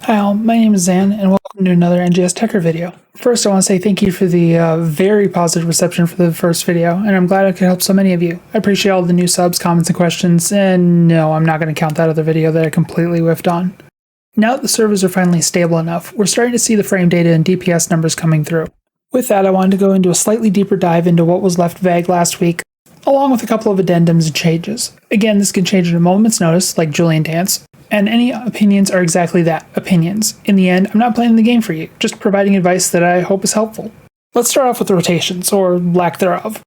Hi all, my name is Zan, and welcome to another NGS Techter video. First, I want to say thank you for the very positive reception for the first video, and I'm glad I could help so many of you. I appreciate all the new subs, comments, and questions, and no, I'm not going to count that other video that I completely whiffed on. Now that the servers are finally stable enough, we're starting to see the frame data and DPS numbers coming through. With that, I wanted to go into a slightly deeper dive into what was left vague last week, along with a couple of addendums and changes. Again, this can change at a moment's notice, like Julian Dance, and any opinions are exactly that, opinions. In the end, I'm not playing the game for you, just providing advice that I hope is helpful. Let's start off with the rotations, or lack thereof.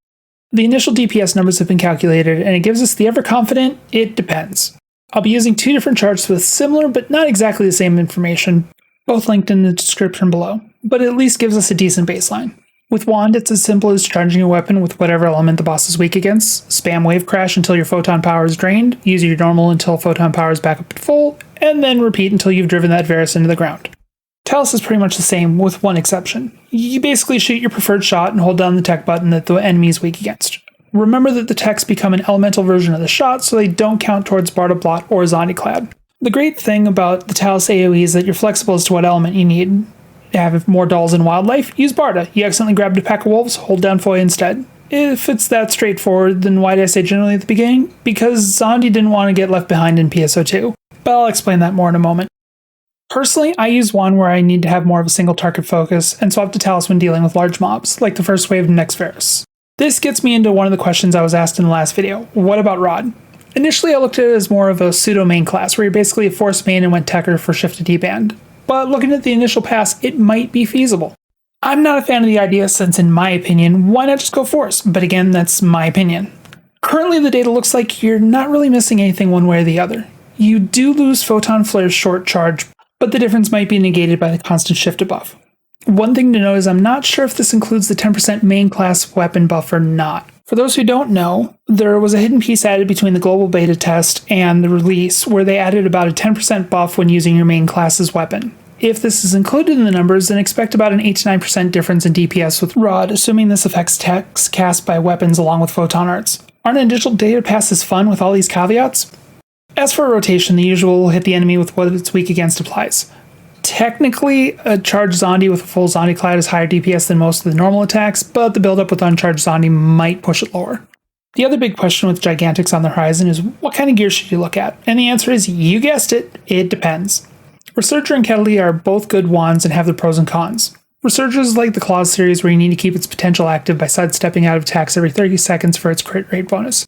The initial DPS numbers have been calculated, and it gives us the ever-confident, it depends. I'll be using two different charts with similar but not exactly the same information, both linked in the description below, but it at least gives us a decent baseline. With Wand, it's as simple as charging your weapon with whatever element the boss is weak against, spam Wave Crash until your photon power is drained, use your normal until photon power is back up to full, and then repeat until you've driven that Varus into the ground. Talus is pretty much the same, with one exception. You basically shoot your preferred shot and hold down the tech button that the enemy is weak against. Remember that the techs become an elemental version of the shot, so they don't count towards Barda Blot or Zombie-Clad. The great thing about the Talus AoE is that you're flexible as to what element you need. Have more dolls in wildlife, use Barda. You accidentally grabbed a pack of wolves, hold down Foy instead. If it's that straightforward, then why did I say generally at the beginning? Because Zondi didn't want to get left behind in PSO2, but I'll explain that more in a moment. Personally, I use one where I need to have more of a single target focus, and swap to Talus when dealing with large mobs, like the first wave of next Varus. This gets me into one of the questions I was asked in the last video, what about Rod? Initially I looked at it as more of a pseudo main class, where you're basically a force main and went Techter for shift to D-band. But looking at the initial pass, it might be feasible. I'm not a fan of the idea since, in my opinion, why not just go Force? But again, that's my opinion. Currently, the data looks like you're not really missing anything one way or the other. You do lose Photon Flare's short charge, but the difference might be negated by the constant shift buff. One thing to note is I'm not sure if this includes the 10% main class weapon buff or not. For those who don't know, there was a hidden piece added between the global beta test and the release where they added about a 10% buff when using your main class's weapon. If this is included in the numbers, then expect about an 8 to 9% difference in DPS with Rod, assuming this affects techs cast by weapons along with photon arts. Aren't initial data passes fun with all these caveats? As for rotation, the usual hit the enemy with what it's weak against applies. Technically, a charged Zombie with a full Zombie Clad is higher DPS than most of the normal attacks, but the build-up with uncharged Zombie might push it lower. The other big question with Gigantics on the horizon is what kind of gear should you look at? And the answer is, you guessed it depends. Resurger and Catalina are both good wands and have their pros and cons. Resurger is like the Claws series where you need to keep its potential active by sidestepping out of attacks every 30 seconds for its crit rate bonus.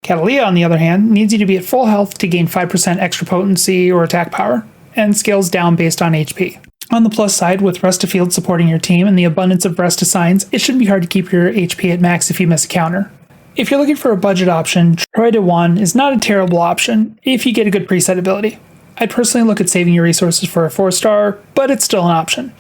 Catalina, on the other hand, needs you to be at full health to gain 5% extra potency or attack power, and scales down based on HP. On the plus side, with Rest of Field supporting your team and the abundance of Rest assigns, it shouldn't be hard to keep your HP at max if you miss a counter. If you're looking for a budget option, Troy de Juan is not a terrible option if you get a good preset ability. I'd personally look at saving your resources for a 4-star, but it's still an option.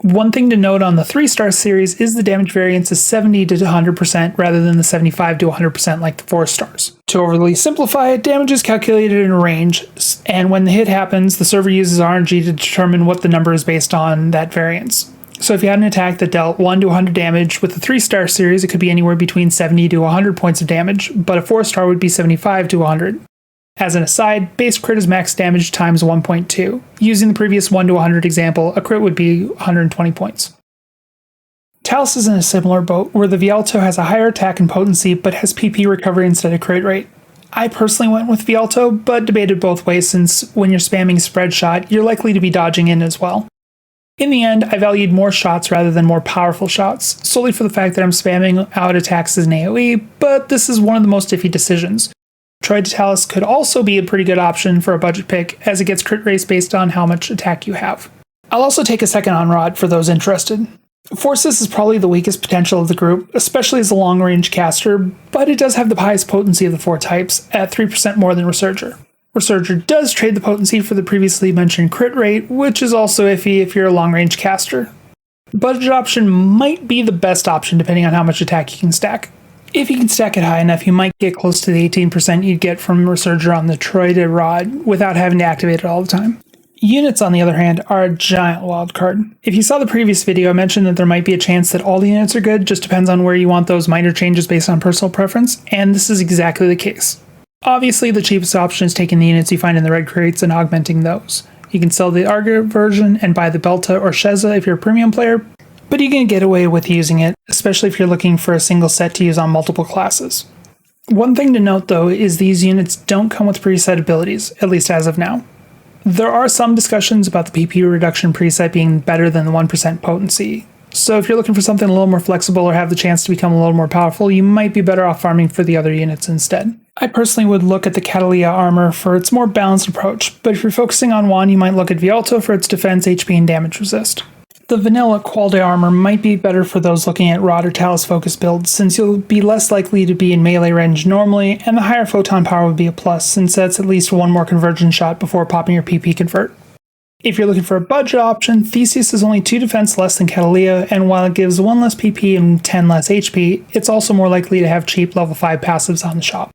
One thing to note on the 3-star series is the damage variance is 70 to 100% rather than the 75 to 100% like the 4-stars. To overly simplify it, damage is calculated in a range, and when the hit happens, the server uses RNG to determine what the number is based on that variance. So if you had an attack that dealt 1 to 100 damage, with the 3-star series it could be anywhere between 70 to 100 points of damage, but a 4-star would be 75 to 100. As an aside, base crit is max damage times 1.2. Using the previous 1 to 100 example, a crit would be 120 points. Talus is in a similar boat, where the Vialto has a higher attack and potency, but has PP recovery instead of crit rate. I personally went with Vialto, but debated both ways since when you're spamming spread shot, you're likely to be dodging in as well. In the end, I valued more shots rather than more powerful shots, solely for the fact that I'm spamming out attacks as an AoE, but this is one of the most iffy decisions. Troy de Talus could also be a pretty good option for a budget pick, as it gets crit race based on how much attack you have. I'll also take a second on Rod for those interested. Forces is probably the weakest potential of the group, especially as a long-range caster, but it does have the highest potency of the 4 types, at 3% more than Resurger. Resurger does trade the potency for the previously mentioned crit rate, which is also iffy if you're a long-range caster. Budget option might be the best option depending on how much attack you can stack. If you can stack it high enough, you might get close to the 18% you'd get from Resurger on the Troy de Rod without having to activate it all the time. Units, on the other hand, are a giant wildcard. If you saw the previous video, I mentioned that there might be a chance that all the units are good, just depends on where you want those minor changes based on personal preference, and this is exactly the case. Obviously, the cheapest option is taking the units you find in the red crates and augmenting those. You can sell the Arga version and buy the Belta or Sheza if you're a premium player, but you can get away with using it, especially if you're looking for a single set to use on multiple classes. One thing to note though is these units don't come with preset abilities, at least as of now. There are some discussions about the PP reduction preset being better than the 1% potency, so if you're looking for something a little more flexible or have the chance to become a little more powerful, you might be better off farming for the other units instead. I personally would look at the Catalea armor for its more balanced approach, but if you're focusing on one, you might look at Vialto for its defense, HP, and damage resist. The vanilla Quality armor might be better for those looking at Rod or Talus focus builds, since you'll be less likely to be in melee range normally, and the higher photon power would be a plus, since that's at least one more conversion shot before popping your PP convert. If you're looking for a budget option, Theseus is only 2 defense less than Catalea, and while it gives 1 less PP and 10 less HP, it's also more likely to have cheap level 5 passives on the shop.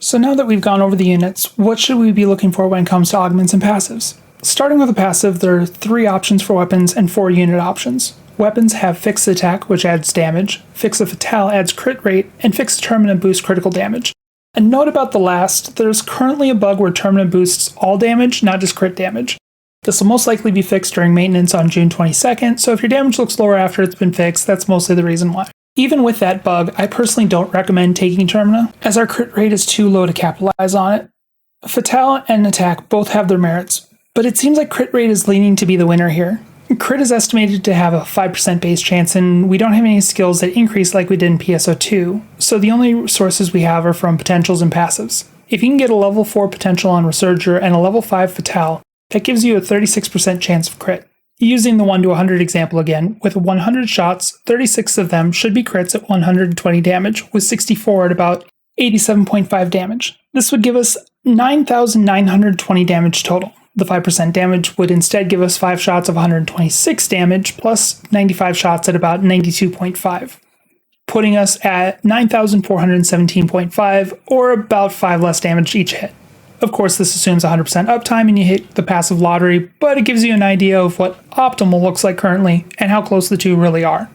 So now that we've gone over the units, what should we be looking for when it comes to augments and passives? Starting with a passive, there are 3 options for weapons and 4 unit options. Weapons have Fixed Attack, which adds damage, Fixa Fatale adds crit rate, and Fixa Terminant boosts critical damage. A note about the last, there's currently a bug where Terminant boosts all damage, not just crit damage. This will most likely be fixed during maintenance on June 22nd, so if your damage looks lower after it's been fixed, that's mostly the reason why. Even with that bug, I personally don't recommend taking Termina, as our crit rate is too low to capitalize on it. Fatale and Attack both have their merits, but it seems like crit rate is leaning to be the winner here. Crit is estimated to have a 5% base chance, and we don't have any skills that increase like we did in PSO2, so the only sources we have are from potentials and passives. If you can get a level 4 potential on Resurger and a level 5 Fatale, that gives you a 36% chance of crit. Using the 1 to 100 example again, with 100 shots, 36 of them should be crits at 120 damage, with 64 at about 87.5 damage. This would give us 9,920 damage total. The 5% damage would instead give us 5 shots of 126 damage, plus 95 shots at about 92.5, putting us at 9,417.5, or about 5 less damage each hit. Of course, this assumes 100% uptime and you hit the passive lottery, but it gives you an idea of what optimal looks like currently and how close the two really are.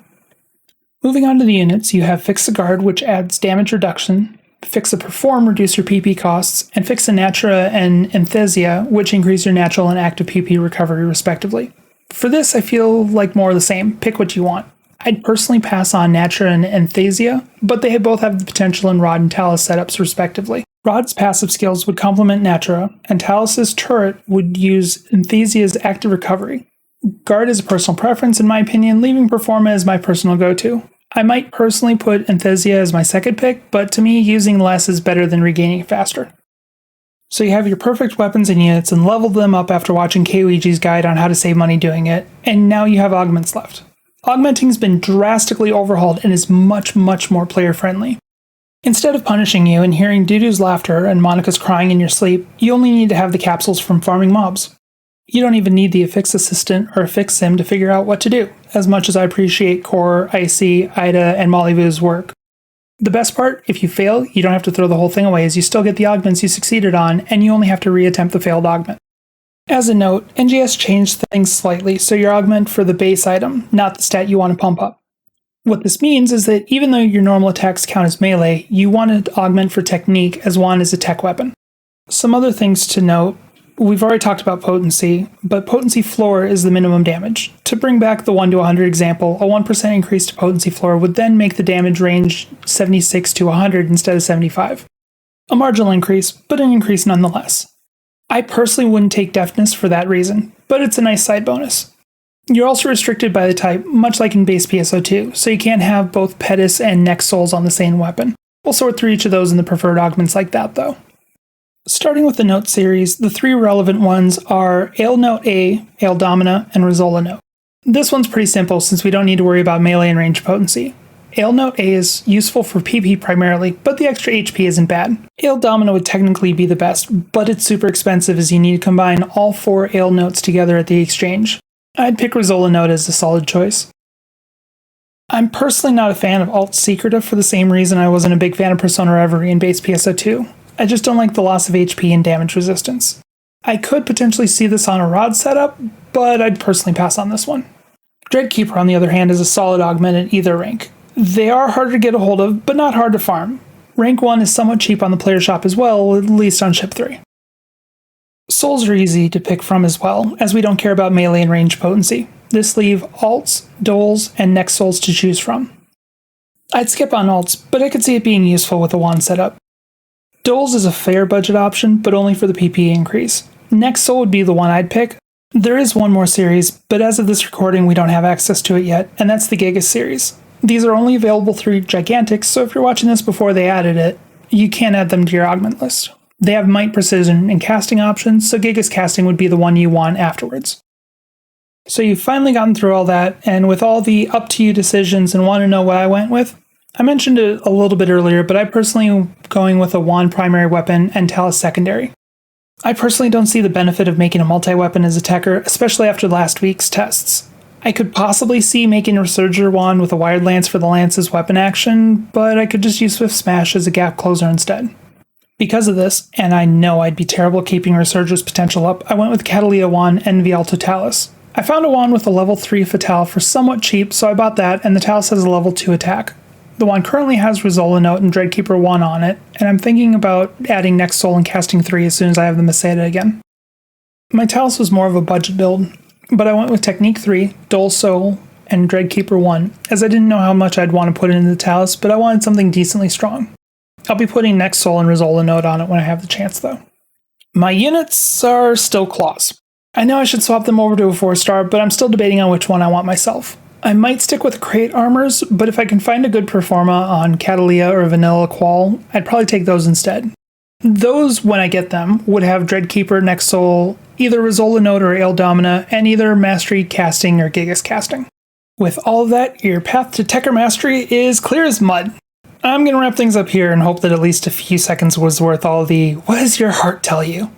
Moving on to the units, you have Fixa Guard, which adds damage reduction, Fixa Perform, reduce your PP costs, and Fixa Natura and Enthesia, which increase your natural and active PP recovery respectively. For this, I feel like more of the same. Pick what you want. I'd personally pass on Natura and Enthesia, but they both have the potential in Rod and Talus setups respectively. Rod's passive skills would complement Natura, and Talus's turret would use Enthesia's active recovery. Guard is a personal preference in my opinion, leaving Performa as my personal go-to. I might personally put Enthesia as my second pick, but to me, using less is better than regaining it faster. So you have your perfect weapons and units and leveled them up after watching KOEG's guide on how to save money doing it, and now you have augments left. Augmenting's been drastically overhauled and is much more player-friendly. Instead of punishing you and hearing Dudu's laughter and Monica's crying in your sleep, you only need to have the capsules from farming mobs. You don't even need the Affix Assistant or Affix Sim to figure out what to do, as much as I appreciate Core, Icy, Ida, and Mollyvoo's work. The best part, if you fail, you don't have to throw the whole thing away as you still get the augments you succeeded on, and you only have to reattempt the failed augment. As a note, NGS changed things slightly, so you augment for the base item, not the stat you want to pump up. What this means is that even though your normal attacks count as melee, you want to augment for technique as one is a tech weapon. Some other things to note, we've already talked about potency, but potency floor is the minimum damage. To bring back the 1 to 100 example, a 1% increase to potency floor would then make the damage range 76 to 100 instead of 75. A marginal increase, but an increase nonetheless. I personally wouldn't take deftness for that reason, but it's a nice side bonus. You're also restricted by the type, much like in base PSO2, so you can't have both Pedis and Next Souls on the same weapon. We'll sort through each of those in the preferred augments like that, though. Starting with the note series, the 3 relevant ones are Ale Note A, Ale Domina, and Rizola Note. This one's pretty simple since we don't need to worry about melee and range potency. Ale Note A is useful for PP primarily, but the extra HP isn't bad. Ale Domina would technically be the best, but it's super expensive as you need to combine all 4 Ale Notes together at the exchange. I'd pick Rizola Note as a solid choice. I'm personally not a fan of Alt Secreta for the same reason I wasn't a big fan of Persona Reverie in base PSO2. I just don't like the loss of HP and damage resistance. I could potentially see this on a Rod setup, but I'd personally pass on this one. Dreadkeeper, on the other hand, is a solid augment at either rank. They are harder to get a hold of, but not hard to farm. Rank 1 is somewhat cheap on the player shop as well, at least on ship 3. Souls are easy to pick from as well, as we don't care about melee and range potency. This leaves alts, doles, and next souls to choose from. I'd skip on alts, but I could see it being useful with a wand setup. Doles is a fair budget option, but only for the PP increase. Next soul would be the one I'd pick. There is one more series, but as of this recording we don't have access to it yet, and that's the Gigas series. These are only available through Gigantics, so if you're watching this before they added it, you can add them to your augment list. They have might, precision, and casting options, so Gigas casting would be the one you want afterwards. So you've finally gotten through all that, and with all the up to you decisions and want to know what I went with, I mentioned it a little bit earlier, but I personally am going with a wand primary weapon and talus secondary. I personally don't see the benefit of making a multi-weapon as a Techter, especially after last week's tests. I could possibly see making a Resurger wand with a wired lance for the lance's weapon action, but I could just use Swift Smash as a gap closer instead. Because of this, and I know I'd be terrible keeping Resurger's potential up, I went with Catalea wand and Vialto Talus. I found a wand with a level 3 Fatale for somewhat cheap, so I bought that, and the Talus has a level 2 attack. The wand currently has Rizola Note and Dreadkeeper 1 on it, and I'm thinking about adding Next Soul and casting 3 as soon as I have the Meseta again. My Talus was more of a budget build, but I went with Technique 3, Dole Soul, and Dreadkeeper 1, as I didn't know how much I'd want to put into the Talus, but I wanted something decently strong. I'll be putting Next Soul and Rizola Note on it when I have the chance though. My units are still Claws. I know I should swap them over to a 4-star, but I'm still debating on which one I want myself. I might stick with Crate Armors, but if I can find a good Performa on Catalea or Vanilla Qual, I'd probably take those instead. Those, when I get them, would have Dreadkeeper, Next Soul, either Rizola Note or Ale Domina, and either Mastery Casting or Gigas Casting. With all of that, your path to Techter Mastery is clear as mud. I'm going to wrap things up here and hope that at least a few seconds was worth all the "what does your heart tell you?"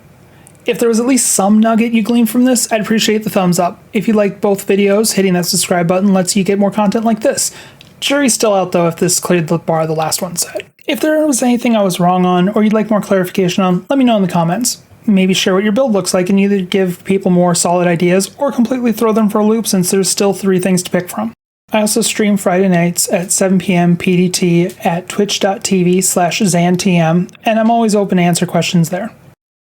If there was at least some nugget you gleaned from this, I'd appreciate the thumbs up. If you like both videos, hitting that subscribe button lets you get more content like this. Jury's still out though if this cleared the bar the last one said. If there was anything I was wrong on, or you'd like more clarification on, let me know in the comments. Maybe share what your build looks like and either give people more solid ideas, or completely throw them for a loop since there's still 3 things to pick from. I also stream Friday nights at 7 p.m. PDT at twitch.tv/ZanTM, and I'm always open to answer questions there.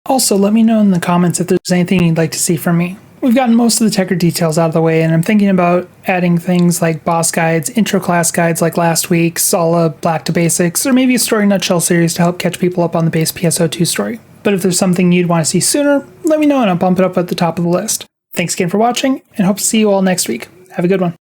Also, let me know in the comments if there's anything you'd like to see from me. We've gotten most of the Techter details out of the way, and I'm thinking about adding things like boss guides, intro class guides like last week's, a la Black to Basics, or maybe a story nutshell series to help catch people up on the base PSO2 story. But if there's something you'd want to see sooner, let me know and I'll bump it up at the top of the list. Thanks again for watching, and hope to see you all next week. Have a good one.